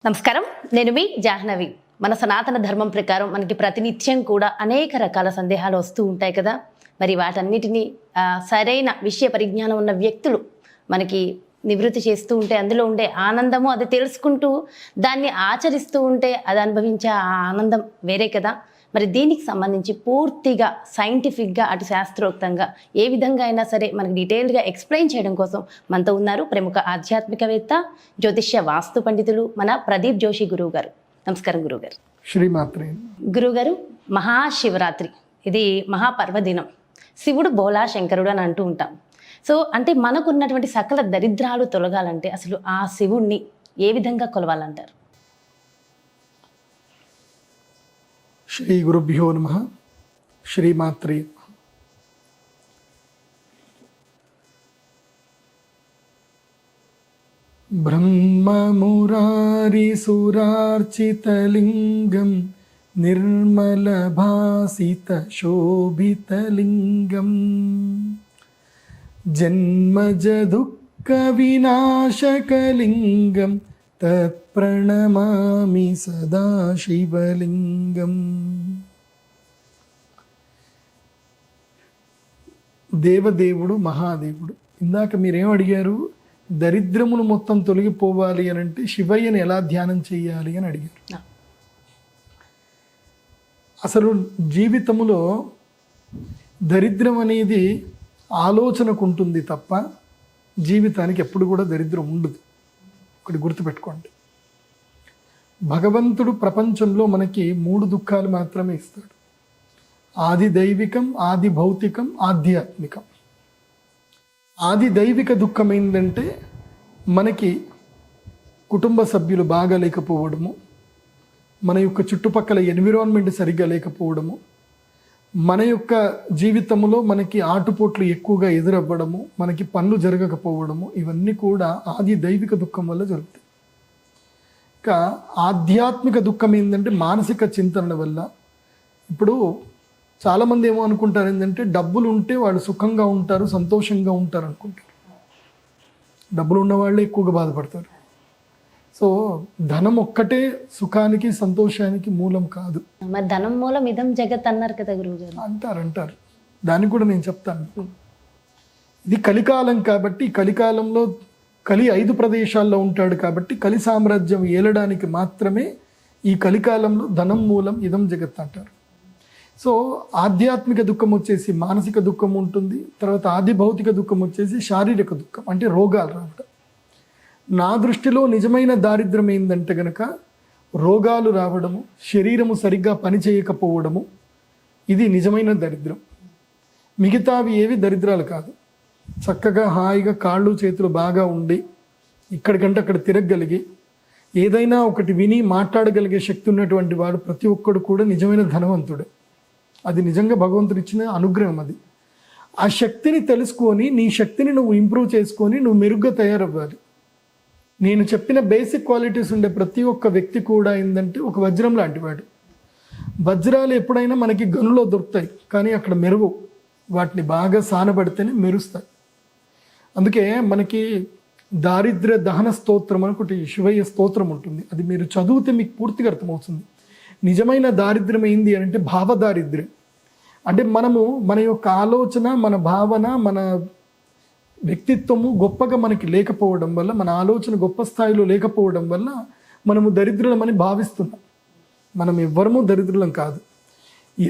నమస్కారం, నేను మీ జాహ్నవి. మన సనాతన ధర్మం ప్రకారం మనకి ప్రతినిత్యం కూడా అనేక రకాల సందేహాలు వస్తూ ఉంటాయి కదా. మరి వాటన్నిటినీ సరైన విషయ పరిజ్ఞానం ఉన్న వ్యక్తులు మనకి నివృత్తి చేస్తూ ఉంటే అందులో ఉండే ఆనందము, అది తెలుసుకుంటూ దాన్ని ఆచరిస్తూ ఉంటే అది అనుభవించే ఆ ఆనందం వేరే కదా. మరి దీనికి సంబంధించి పూర్తిగా సైంటిఫిక్గా అటు శాస్త్రోక్తంగా ఏ విధంగా అయినా సరే మనకి డీటెయిల్గా ఎక్స్ప్లెయిన్ చేయడం కోసం మనతో ఉన్నారు ప్రముఖ ఆధ్యాత్మికవేత్త, జ్యోతిష్య వాస్తు పండితులు మన ప్రదీప్ జోషి గురువు గారు. నమస్కారం గురువుగారు. శ్రీమాత్రే. గురువుగారు, మహాశివరాత్రి ఇది మహాపర్వదినం. శివుడు బోలా శంకరుడు అని అంటూ ఉంటాం. సో అంటే మనకున్నటువంటి సకల దరిద్రాలు తొలగాలంటే అసలు ఆ శివుణ్ణి ఏ విధంగా కొలవాలంటారు? శ్రీ గురుభ్యో నమః. శ్రీమాత్రే. బ్రహ్మమురారిసురార్చితలింగం నిర్మలభాసితశోభితలింగం జన్మజదుఃఖవినాశకలింగం తత్ప్రణమామి సదా శివలింగం. దేవదేవుడు, మహాదేవుడు. ఇందాక మీరేం అడిగారు? దరిద్రమును మొత్తం తొలగిపోవాలి అని అంటే శివయ్యని ఎలా ధ్యానం చేయాలి అని అడిగారు. అసలు జీవితంలో దరిద్రం అనేది ఆలోచనకు ఉంటుంది తప్ప జీవితానికి ఎప్పుడు కూడా దరిద్రం ఉండదు. ఒకటి గుర్తుపెట్టుకోండి. భగవంతుడు ప్రపంచంలో మనకి 3 దుఃఖాలు మాత్రమే ఇస్తాడు: ఆది దైవికం, ఆది భౌతికం, ఆధ్యాత్మికం. ఆది దైవిక దుఃఖం ఏంటంటే మనకి కుటుంబ సభ్యులు బాగా లేకపోవడము, మన యొక్క చుట్టుపక్కల ఎన్విరాన్మెంట్ సరిగ్గా లేకపోవడము, మన యొక్క జీవితంలో మనకి ఆటుపోట్లు ఎక్కువగా ఎదురవ్వడము, మనకి పనులు జరగకపోవడము, ఇవన్నీ కూడా ఆది దైవిక దుఃఖం వల్ల జరుగుతాయి. ఇంకా ఆధ్యాత్మిక దుఃఖం ఏంటంటే మానసిక చింతన వల్ల. ఇప్పుడు చాలామంది ఏమో అనుకుంటారు ఏంటంటే డబ్బులు ఉంటే వాళ్ళు సుఖంగా ఉంటారు, సంతోషంగా ఉంటారు అనుకుంటారు. డబ్బులు ఉన్న వాళ్ళే ఎక్కువగా బాధపడతారు. సో ధనం ఒక్కటే సుఖానికి సంతోషానికి మూలం కాదు. మరి ధనం మూలం ఇదం జగత్ అన్నారు కదా గురువుగారు. అంటారు. దానికి కూడా నేను చెప్తాను. ఇది కలికాలం కాబట్టి కలికాలంలో కలి 5 ప్రదేశాల్లో ఉంటాడు కాబట్టి కలి సామ్రాజ్యం ఏలడానికి మాత్రమే ఈ కలికాలంలో ధనం మూలం ఇదం జగత్ అంటారు. సో ఆధ్యాత్మిక దుఃఖం వచ్చేసి మానసిక దుఃఖం ఉంటుంది. తర్వాత ఆది భౌతిక దుఃఖం వచ్చేసి శారీరక దుఃఖం, అంటే రోగాలు రావడం. నా దృష్టిలో నిజమైన దారిద్ర్యం ఏంటంటే గనక రోగాలు రావడము, శరీరము సరిగ్గా పనిచేయకపోవడము, ఇది నిజమైన దరిద్రం. మిగతావి ఏవి దరిద్రాలు కాదు. చక్కగా హాయిగా కాళ్ళు చేతులు బాగా ఉండి ఇక్కడికంటే అక్కడ తిరగగలిగి ఏదైనా ఒకటి విని మాట్లాడగలిగే శక్తి ఉన్నటువంటి వాడు ప్రతి ఒక్కడు కూడా నిజమైన ధనవంతుడే. అది నిజంగా భగవంతుడు ఇచ్చిన అనుగ్రహం. అది ఆ శక్తిని తెలుసుకొని నీ శక్తిని నువ్వు ఇంప్రూవ్ చేసుకొని నువ్వు మెరుగ్గా తయారవ్వాలి. నేను చెప్పిన బేసిక్ క్వాలిటీస్ ఉండే ప్రతి ఒక్క వ్యక్తి కూడా ఏంటంటే ఒక వజ్రం లాంటివాడు. వజ్రాలు ఎప్పుడైనా మనకి గనులో దొరుకుతాయి, కానీ అక్కడ మెరుగు. వాటిని బాగా సానబడితేనే మెరుస్తాయి. అందుకే మనకి దారిద్ర్య దహన స్తోత్రం అని ఒకటి శివయ్య స్తోత్రం ఉంటుంది. అది మీరు చదివితే మీకు పూర్తిగా అర్థమవుతుంది. నిజమైన దారిద్ర్యం ఏంది అంటే భావదారిద్ర్యం. అంటే మనము మన యొక్క ఆలోచన, మన భావన, మన వ్యక్తిత్వము గొప్పగా మనకి లేకపోవడం వల్ల, మన ఆలోచన గొప్ప స్థాయిలో లేకపోవడం వల్ల మనము దరిద్రులమని భావిస్తున్నాం. మనం ఎవ్వరము దరిద్రులం కాదు.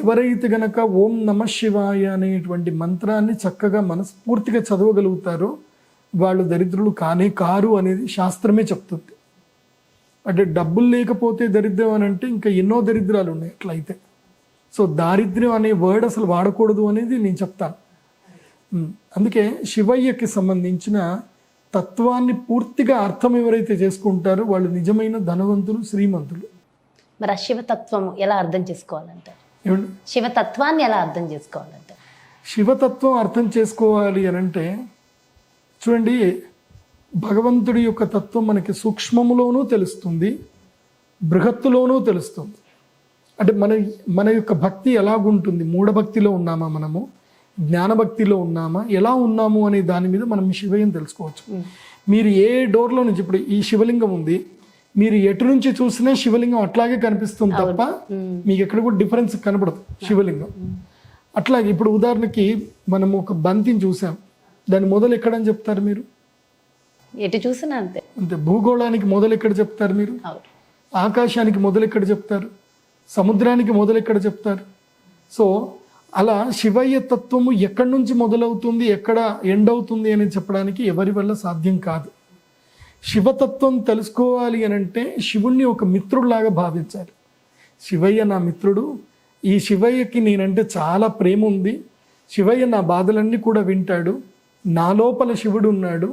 ఎవరైతే గనక ఓం నమ శివాయ అనేటువంటి మంత్రాన్ని చక్కగా మనస్ఫూర్తిగా చదవగలుగుతారో వాళ్ళు దరిద్రులు కానే కారు అనేది శాస్త్రమే చెప్తుంది. అంటే డబ్బులు లేకపోతే దరిద్రం అని అంటే ఇంకా ఎన్నో దరిద్రాలు ఉన్నాయి అట్లయితే. సో దారిద్ర్యం అనే వర్డ్ అసలు వాడకూడదు అనేది నేను చెప్తాను. అందుకే శివయ్యకి సంబంధించిన తత్వాన్ని పూర్తిగా అర్థం ఎవరైతే చేసుకుంటారో వాళ్ళు నిజమైన ధనవంతులు, శ్రీమంతులు. మరి ఆ శివతత్వం ఎలా అర్థం చేసుకోవాలంటారు? ఏమండి, శివతత్వాన్ని ఎలా అర్థం చేసుకోవాలంటారు? శివతత్వం అర్థం చేసుకోవాలి అని అంటే చూడండి, భగవంతుడి యొక్క తత్వం మనకి సూక్ష్మములోనూ తెలుస్తుంది, బృహత్తులోనూ తెలుస్తుంది. అంటే మన యొక్క భక్తి ఎలాగుంటుంది, మూఢభక్తిలో ఉన్నామా మనము, జ్ఞానభక్తిలో ఉన్నామా, ఎలా ఉన్నాము అనే దాని మీద మనం శివయ్యని తెలుసుకోవచ్చు. మీరు ఏ డోర్లో నుంచి, ఇప్పుడు ఈ శివలింగం ఉంది, మీరు ఎటు నుంచి చూసినా శివలింగం అట్లాగే కనిపిస్తుంది తప్ప మీకు ఎక్కడ కూడా డిఫరెన్స్ కనబడదు శివలింగం. అట్లాగే ఇప్పుడు ఉదాహరణకి మనం ఒక బంతిని చూసాం, దాని మొదలు ఎక్కడని చెప్తారు మీరు? ఎటు చూసినా అంతే. అంతే. భూగోళానికి మొదలు ఎక్కడ చెప్తారు మీరు? అవును. ఆకాశానికి మొదలు ఎక్కడ చెప్తారు? సముద్రానికి మొదలు ఎక్కడ చెప్తారు? సో అలా శివయ్య తత్వము ఎక్కడి నుంచి మొదలవుతుంది, ఎక్కడ ఎండ్ అవుతుంది అని చెప్పడానికి ఎవరి వల్ల సాధ్యం కాదు. శివతత్వం తెలుసుకోవాలి అని అంటే శివుణ్ణి ఒక మిత్రుడిలాగా భావించాలి. శివయ్య నా మిత్రుడు, ఈ శివయ్యకి నేనంటే చాలా ప్రేమ ఉంది, శివయ్య నా బాధలన్నీ కూడా వింటాడు, నా లోపల శివుడు ఉన్నాడు,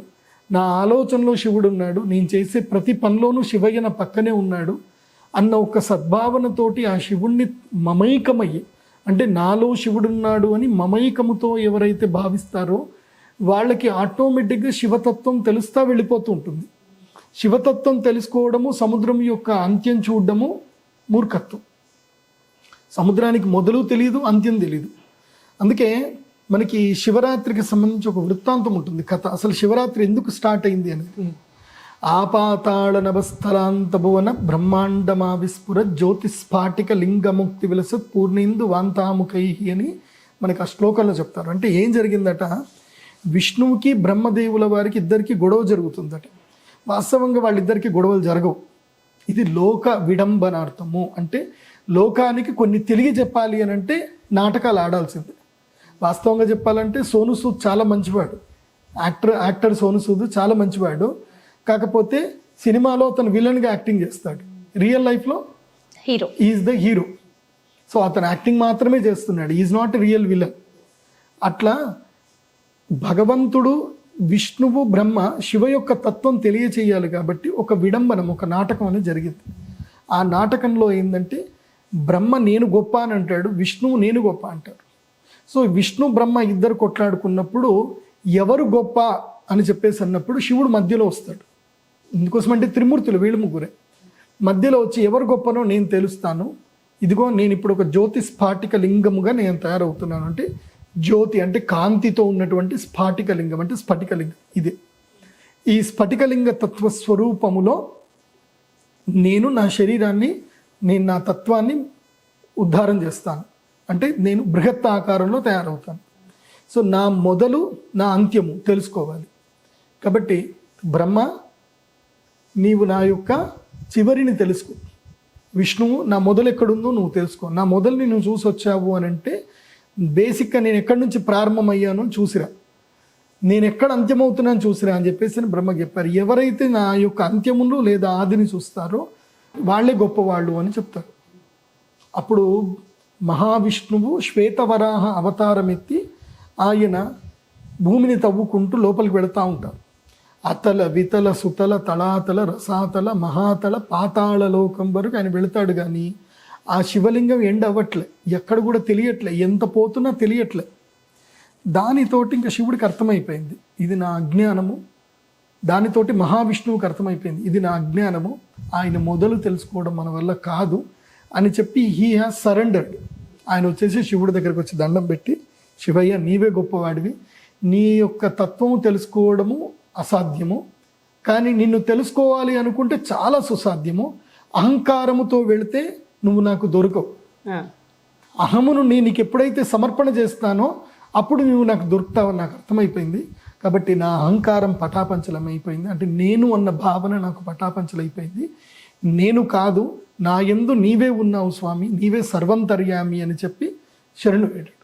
నా ఆలోచనలో శివుడు ఉన్నాడు, నేను చేసే ప్రతి పనిలోనూ శివయ్య నా పక్కనే ఉన్నాడు అన్న ఒక సద్భావనతోటి ఆ శివుణ్ణి మమైకమయ్యి, అంటే నాలో శివుడున్నాడు అని మమైకముతో ఎవరైతే భావిస్తారో వాళ్ళకి ఆటోమేటిక్గా శివతత్వం తెలుస్తా వెళ్ళిపోతూ ఉంటుంది. శివతత్వం తెలుసుకోవడము, సముద్రం యొక్క అంత్యం చూడడము మూర్ఖత్వం. సముద్రానికి మొదలు తెలియదు, అంత్యం తెలియదు. అందుకే మనకి శివరాత్రికి సంబంధించి ఒక వృత్తాంతం ఉంటుంది, కథ. అసలు శివరాత్రి ఎందుకు స్టార్ట్ అయింది అనేది. ఆపాతాళ నభస్థలాంత భువన బ్రహ్మాండమా విస్ఫుర జ్యోతిస్ఫాటిక లింగముక్తి విలసత్ పూర్ణేందు వాంతాముఖై అని మనకి ఆ శ్లోకంలో చెప్తారు. అంటే ఏం జరిగిందట, విష్ణువుకి బ్రహ్మదేవుల వారికి ఇద్దరికి గొడవ జరుగుతుందట. వాస్తవంగా వాళ్ళిద్దరికి గొడవలు జరగవు. ఇది లోక విడంబనార్థము. అంటే లోకానికి కొన్ని తెలియ చెప్పాలి అని అంటే నాటకాలు ఆడాల్సిందే. వాస్తవంగా చెప్పాలంటే సోను సూద్ చాలా మంచివాడు, యాక్టర్ సోను సూద్ చాలా మంచివాడు. కాకపోతే సినిమాలో అతను విలన్గా యాక్టింగ్ చేస్తాడు, రియల్ లైఫ్లో hero, is the hero. So అతను యాక్టింగ్ మాత్రమే చేస్తున్నాడు, ఈజ్ నాట్ రియల్ విలన్. అట్లా భగవంతుడు, విష్ణువు, బ్రహ్మ, శివ యొక్క తత్వం తెలియచేయాలి కాబట్టి ఒక విడంబనం, ఒక నాటకం అనేది జరిగింది. ఆ నాటకంలో ఏంటంటే బ్రహ్మ నేను గొప్ప అని అంటాడు, విష్ణువు నేను గొప్ప అంటాడు. సో విష్ణు బ్రహ్మ ఇద్దరు కొట్లాడుకున్నప్పుడు ఎవరు గొప్ప అని చెప్పేసి అన్నప్పుడు శివుడు మధ్యలో వస్తాడు. ఎందుకోసమంటే త్రిమూర్తులు వీళ్ళు ముగ్గురే మధ్యలో వచ్చి ఎవరు గొప్పనో నేను తెలుస్తాను, ఇదిగో నేను ఇప్పుడు ఒక జ్యోతి స్ఫాటిక లింగముగా నేను తయారవుతున్నాను. అంటే జ్యోతి అంటే కాంతితో ఉన్నటువంటి స్ఫాటిక లింగం, అంటే స్ఫటికలింగం. ఇదే ఈ స్ఫటికలింగ తత్వస్వరూపములో నేను నా శరీరాన్ని, నేను నా తత్వాన్ని ఉద్ధారం చేస్తాను. అంటే నేను బృహత్ ఆకారంలో తయారవుతాను. సో నా మొదలు నా అంత్యము తెలుసుకోవాలి. కాబట్టి బ్రహ్మ నీవు నా యొక్క చివరిని తెలుసుకో, విష్ణువు నా మొదలు ఎక్కడుందో నువ్వు తెలుసుకో. నా మొదలుని నువ్వు చూసి వచ్చావు అని అంటే బేసిక్గా నేను ఎక్కడి నుంచి ప్రారంభమయ్యానో చూసిరా, నేను ఎక్కడ అంత్యమవుతున్నాను చూసిరా అని చెప్పేసి బ్రహ్మ చెప్పారు. ఎవరైతే నా యొక్క అంత్యమును లేదా ఆదిని చూస్తారో వాళ్ళే గొప్పవాళ్ళు అని చెప్తారు. అప్పుడు మహావిష్ణువు శ్వేతవరాహ అవతారం ఎత్తి ఆయన భూమిని తవ్వుకుంటూ లోపలికి వెళుతూ ఉంటారు. అతల వితల సుతల తళాతల రసాతల మహాతల పాతాళ లోకం వరకు ఆయన వెళుతాడు. కానీ ఆ శివలింగం ఎండ్ అవ్వట్లే, ఎక్కడ కూడా తెలియట్లే, ఎంత పోతున్నా తెలియట్లే. దానితోటి ఇంకా శివుడికి అర్థమైపోయింది ఇది నా అజ్ఞానము. దానితోటి మహావిష్ణువుకి అర్థమైపోయింది ఇది నా అజ్ఞానము, ఆయన మొదలు తెలుసుకోవడం మన వల్ల కాదు అని చెప్పి హీ హ్యాస్ సరెండర్డ్. ఆయన వచ్చేసి శివుడి దగ్గరికి వచ్చి దండం పెట్టి, శివయ్య నీవే గొప్పవాడివి, నీ యొక్క తత్వము తెలుసుకోవడము అసాధ్యము, కానీ నిన్ను తెలుసుకోవాలి అనుకుంటే చాలా సుసాధ్యము. అహంకారముతో వెళితే నువ్వు నాకు దొరకవు. అహమును నేను నీకు ఎప్పుడైతే సమర్పణ చేస్తానో అప్పుడు నువ్వు నాకు దొరుకుతావు నాకు అర్థమైపోయింది. కాబట్టి నా అహంకారం పటాపంచలమైపోయింది. అంటే నేను అన్న భావన నాకు పటాపంచలైపోయింది. నేను కాదు, నా యందు నీవే ఉన్నావు స్వామి, నీవే సర్వంతర్యామి అని చెప్పి శరణు వేడాడు.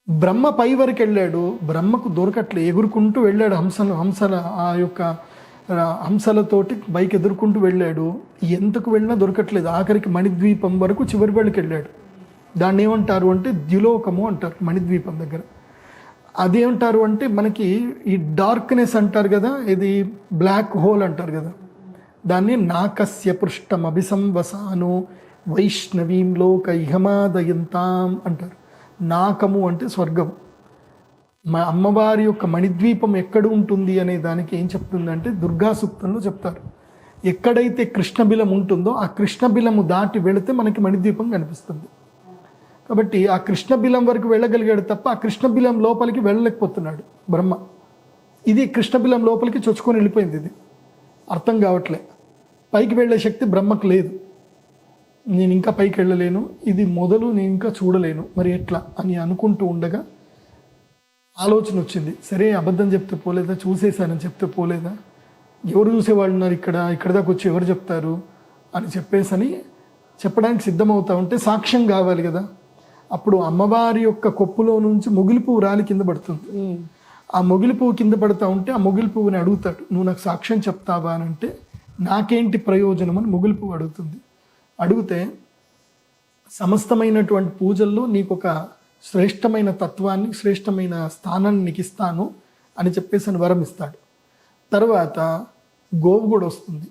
బ్రహ్మ పై వరకు వెళ్ళాడు, బ్రహ్మకు దొరకట్లే, ఎగురుకుంటూ వెళ్ళాడు. హంసల ఆ యొక్క హంసలతోటి బైక్ ఎదుర్కొంటూ వెళ్ళాడు. ఎంతకు వెళ్ళినా దొరకట్లేదు. ఆఖరికి మణిద్వీపం వరకు చివరి వెళ్ళకి వెళ్ళాడు. దాన్ని ఏమంటారు అంటే ద్యులోకము అంటారు మణిద్వీపం దగ్గర. అదేమంటారు అంటే మనకి ఈ డార్క్నెస్ అంటారు కదా, ఇది బ్లాక్ హోల్ అంటారు కదా, దాన్ని నాకస్య పృష్టం అభిసంవసాను వైష్ణవీం లోక ఇహమాదయంతాం అంటారు. నాకము అంటే స్వర్గం. మా అమ్మవారి యొక్క మణిద్వీపం ఎక్కడ ఉంటుంది అనే దానికి ఏం చెప్తుందంటే దుర్గా సూక్తంలో చెప్తారు. ఎక్కడైతే కృష్ణబిలం ఉంటుందో ఆ కృష్ణబిలము దాటి వెళితే మనకి మణిద్వీపం కనిపిస్తుంది. కాబట్టి ఆ కృష్ణబిలం వరకు వెళ్ళగలిగాడు తప్ప ఆ కృష్ణబిలం లోపలికి వెళ్ళలేకపోతున్నాడు బ్రహ్మ. ఇది కృష్ణబిలం లోపలికి చొచ్చుకొని వెళ్ళిపోయింది. ఇది అర్థం కావట్లే. పైకి వెళ్ళే శక్తి బ్రహ్మకు లేదు, నేను ఇంకా పైకి వెళ్ళలేను, ఇది మొదలు నేను ఇంకా చూడలేను, మరి ఎట్లా అని అనుకుంటూ ఉండగా ఆలోచన వచ్చింది. సరే అబద్ధం చెప్తే పోలేదా, చూసేశానని చెప్తే పోలేదా, ఎవరు చూసేవాళ్ళు ఉన్నారు ఇక్కడ దాకా వచ్చి ఎవరు చెప్తారు అని చెప్పేసని చెప్పడానికి సిద్ధమవుతా ఉంటే సాక్ష్యం కావాలి కదా. అప్పుడు అమ్మవారి యొక్క కొప్పులో నుంచి మొగిలి పువ్వు రాలి కింద పడుతుంది. ఆ మొగిలి పువ్వు కింద పడుతూ ఉంటే ఆ మొగిలి పువ్వుని అడుగుతాడు, నువ్వు నాకు సాక్ష్యం చెప్తావా అని అంటే, నాకేంటి ప్రయోజనం అని మొగిలి పువ్వు అడుగుతుంది. అడిగితే సమస్తమైనటువంటి పూజల్లో నీకు ఒక శ్రేష్టమైన తత్వాన్ని, శ్రేష్టమైన స్థానాన్ని నీకు ఇస్తాను అని చెప్పేసి అని వరం ఇస్తాడు. తర్వాత గోవు కూడా వస్తుంది.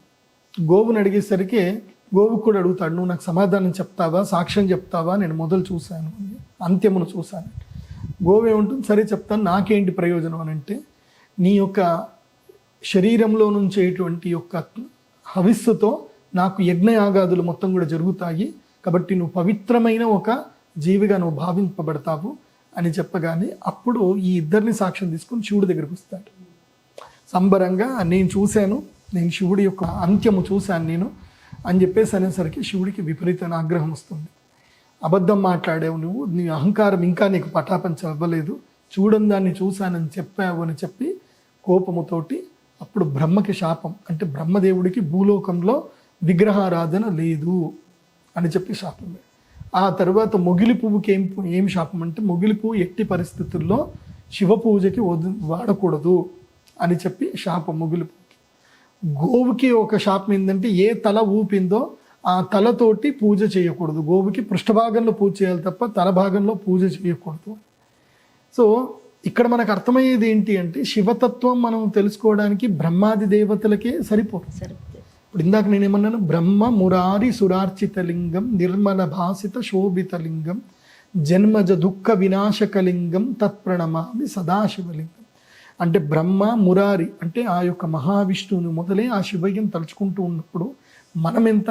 గోవుని అడిగేసరికి గోవుకు కూడా అడుగుతాడు, నువ్వు నాకు సమాధానం చెప్తావా, సాక్ష్యం చెప్తావా, నేను మొదలు చూశాను, అంత్యమును చూశాను. గోవు ఏముంటుంది, సరే చెప్తాను, నాకేంటి ప్రయోజనం అని అంటే, నీ యొక్క శరీరంలో నుంచేటువంటి యొక్క హవిస్సుతో నాకు యజ్ఞయాగాదులు మొత్తం కూడా జరుగుతాయి, కాబట్టి నువ్వు పవిత్రమైన ఒక జీవిగా నువ్వు భావింపబడతావు అని చెప్పగానే అప్పుడు ఈ ఇద్దరిని సాక్ష్యం తీసుకొని శివుడి దగ్గరికి వస్తాడు. సంబరంగా నేను చూశాను, నేను శివుడి యొక్క అంత్యము చూశాను నేను అని చెప్పేసి అనేసరికి శివుడికి విపరీతమైన ఆగ్రహం వస్తుంది. అబద్ధం మాట్లాడావు నువ్వు, నీ అహంకారం ఇంకా నీకు పటాపంచం అవ్వలేదు, చూడని దాన్ని చూశానని చెప్పావు అని చెప్పి కోపముతోటి అప్పుడు బ్రహ్మకి శాపం, అంటే బ్రహ్మదేవుడికి భూలోకంలో విగ్రహారాధన లేదు అని చెప్పి శాపం. ఆ తర్వాత మొగిలి పువ్వుకి ఏం శాపం అంటే, మొగిలి పువ్వు ఎట్టి పరిస్థితుల్లో శివ పూజకి వాడకూడదు అని చెప్పి శాపం మొగిలి పువ్వుకి. గోవుకి ఒక శాపం ఏంటంటే, ఏ తల ఊపిందో ఆ తలతోటి పూజ చేయకూడదు, గోవుకి పృష్ఠభాగంలో పూజ చేయాలి తప్ప తల భాగంలో పూజ చేయకూడదు. సో ఇక్కడ మనకు అర్థమయ్యేది ఏంటి అంటే, శివతత్వం మనం తెలుసుకోవడానికి బ్రహ్మాది దేవతలకే సరిపోదు. ఇప్పుడు ఇందాక నేనేమన్నాను, బ్రహ్మ మురారి సురార్చితలింగం నిర్మల భాసిత శోభితలింగం జన్మజ దుఃఖ వినాశకలింగం తత్ప్రణమామి సదాశివలింగం. అంటే బ్రహ్మ మురారి అంటే ఆ యొక్క మహావిష్ణువుని మొదలే ఆ శివయ్యం తలుచుకుంటూ ఉన్నప్పుడు మనమెంత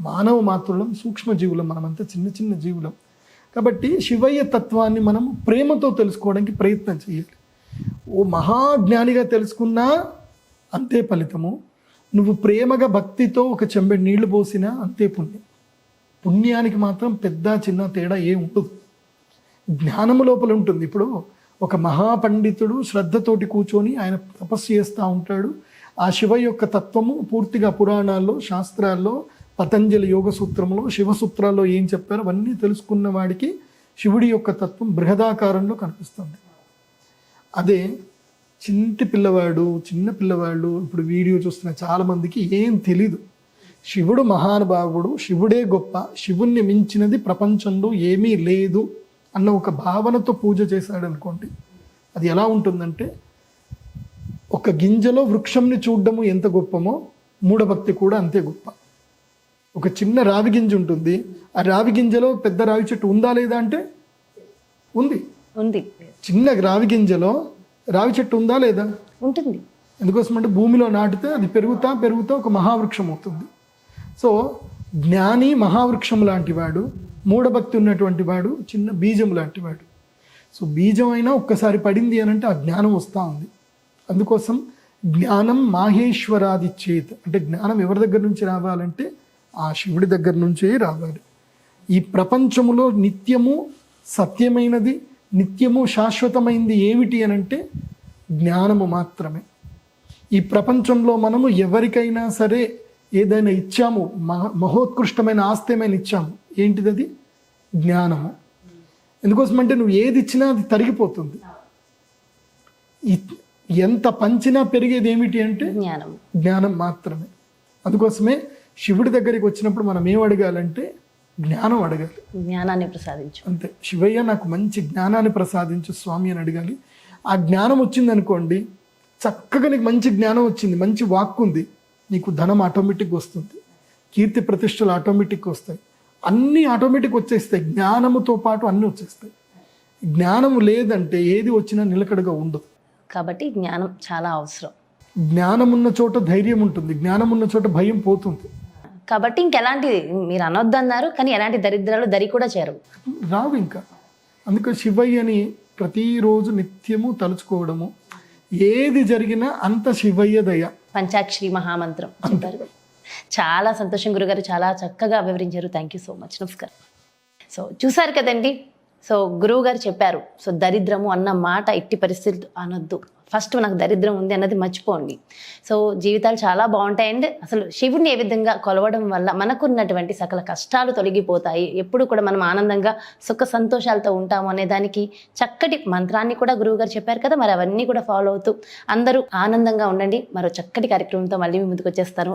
మానవ మాత్రులం, సూక్ష్మజీవులం, మనమంతా చిన్న చిన్న జీవులం. కాబట్టి శివయ్య తత్వాన్ని మనం ప్రేమతో తెలుసుకోవడానికి ప్రయత్నం చేయాలి. ఓ మహాజ్ఞానిగా తెలుసుకున్నా అంతే ఫలితము, నువ్వు ప్రేమగా భక్తితో ఒక చెంబెడు నీళ్లు పోసినా అంతే పుణ్యం. పుణ్యానికి మాత్రం పెద్ద చిన్న తేడా ఏం ఉండదు, జ్ఞానము లోపల ఉంటుంది. ఇప్పుడు ఒక మహాపండితుడు శ్రద్ధతోటి కూర్చొని ఆయన తపస్సు చేస్తూ ఉంటాడు. ఆ శివ యొక్క తత్వము పూర్తిగా పురాణాల్లో, శాస్త్రాల్లో, పతంజలి యోగ సూత్రంలో, శివసూత్రాల్లో ఏం చెప్పారో అవన్నీ తెలుసుకున్న వాడికి శివుడి యొక్క తత్వం బృహదాకారంలో కనిపిస్తుంది. అదే చిన్న పిల్లవాళ్ళు ఇప్పుడు వీడియో చూస్తున్న చాలామందికి ఏం తెలీదు. శివుడు మహానుభావుడు, శివుడే గొప్ప, శివుణ్ణి మించినది ప్రపంచంలో ఏమీ లేదు అన్న ఒక భావనతో పూజ చేశాడు అనుకోండి, అది ఎలా ఉంటుందంటే, ఒక గింజలో వృక్షంని చూడడము ఎంత గొప్పమో మూఢభక్తి కూడా అంతే గొప్ప. ఒక చిన్న రావి గింజ ఉంటుంది, ఆ రావి గింజలో పెద్ద రావి చెట్టు ఉందా లేదా అంటే ఉంది. చిన్న రావి గింజలో రావి చెట్టు ఉందా లేదా? ఉంటుంది. ఎందుకోసం అంటే భూమిలో నాటితే అది పెరుగుతా ఒక మహావృక్షం అవుతుంది. సో జ్ఞాని మహావృక్షం లాంటి వాడు, మూఢభక్తి ఉన్నటువంటి వాడు చిన్న బీజం లాంటి వాడు. సో బీజం అయినా ఒక్కసారి పడింది అని అంటే ఆ జ్ఞానం వస్తూ ఉంది. అందుకోసం జ్ఞానం మాహేశ్వరాది చేత్, అంటే జ్ఞానం ఎవరి దగ్గర నుంచి రావాలంటే ఆ శివుడి దగ్గర నుంచే రావాలి. ఈ ప్రపంచములో నిత్యము సత్యమైనది, నిత్యము శాశ్వతమైంది ఏమిటి అని అంటే జ్ఞానము మాత్రమే. ఈ ప్రపంచంలో మనము ఎవరికైనా సరే ఏదైనా ఇచ్చాము, మహోత్కృష్టమైన ఆస్తి ఏమైనా ఇచ్చాము, ఏంటిది? అది జ్ఞానము. ఎందుకోసమంటే నువ్వు ఏది ఇచ్చినా అది తరిగిపోతుంది, ఎంత పంచినా పెరిగేది ఏమిటి అంటే జ్ఞానం మాత్రమే. అందుకోసమే శివుడి దగ్గరికి వచ్చినప్పుడు మనం ఏం అడగాలంటే జ్ఞానం అడగాలి, జ్ఞానాన్ని ప్రసాదించు, అంతే. శివయ్య నాకు మంచి జ్ఞానాన్ని ప్రసాదించు స్వామి అని అడగాలి. ఆ జ్ఞానం వచ్చింది అనుకోండి, చక్కగా నీకు మంచి జ్ఞానం వచ్చింది, మంచి వాక్ ఉంది, నీకు ధనం ఆటోమేటిక్గా వస్తుంది, కీర్తి ప్రతిష్టలు ఆటోమేటిక్గా వస్తాయి, అన్నీ ఆటోమేటిక్ వచ్చేస్తాయి. జ్ఞానముతో పాటు అన్నీ వచ్చేస్తాయి. జ్ఞానం లేదంటే ఏది వచ్చినా నిలకడగా ఉండదు. కాబట్టి జ్ఞానం చాలా అవసరం. జ్ఞానం ఉన్న చోట ధైర్యం ఉంటుంది, జ్ఞానం ఉన్న చోట భయం పోతుంది. కాబట్టి ఇంకెలాంటి, మీరు అనొద్దన్నారు కానీ ఎలాంటి దరిద్రాలు దరి కూడా చేరవు, రావు ఇంకా. అందుకే శివయ్యని ప్రతిరోజు నిత్యము తలుచుకోవడము, ఏది జరిగినా అంత శివయ్య దయ. పంచాక్షరి మహామంత్రం చెప్పారు. చాలా సంతోషం గురుగారు, చాలా చక్కగా వివరించారు. Thank you so much. నమస్కారం. సో చూసారు కదండి, సో గురువు గారు చెప్పారు, సో దరిద్రము అన్న మాట ఎట్టి పరిస్థితులు అనొద్దు. ఫస్ట్ నాకు దరిద్రం ఉంది అన్నది మర్చిపోండి. సో జీవితాలు చాలా బాగుంటాయి. అండ్ అసలు శివుడిని ఏ విధంగా కొలవడం వల్ల మనకున్నటువంటి సకల కష్టాలు తొలగిపోతాయి, ఎప్పుడు కూడా మనం ఆనందంగా సుఖ సంతోషాలతో ఉంటాము అనే దానికి చక్కటి మంత్రాన్ని కూడా గురువు గారు చెప్పారు కదా. మరి అవన్నీ కూడా ఫాలో అవుతూ అందరూ ఆనందంగా ఉండండి. మరో చక్కటి కార్యక్రమంతో మళ్ళీ మీ ముందుకు వచ్చేస్తాను.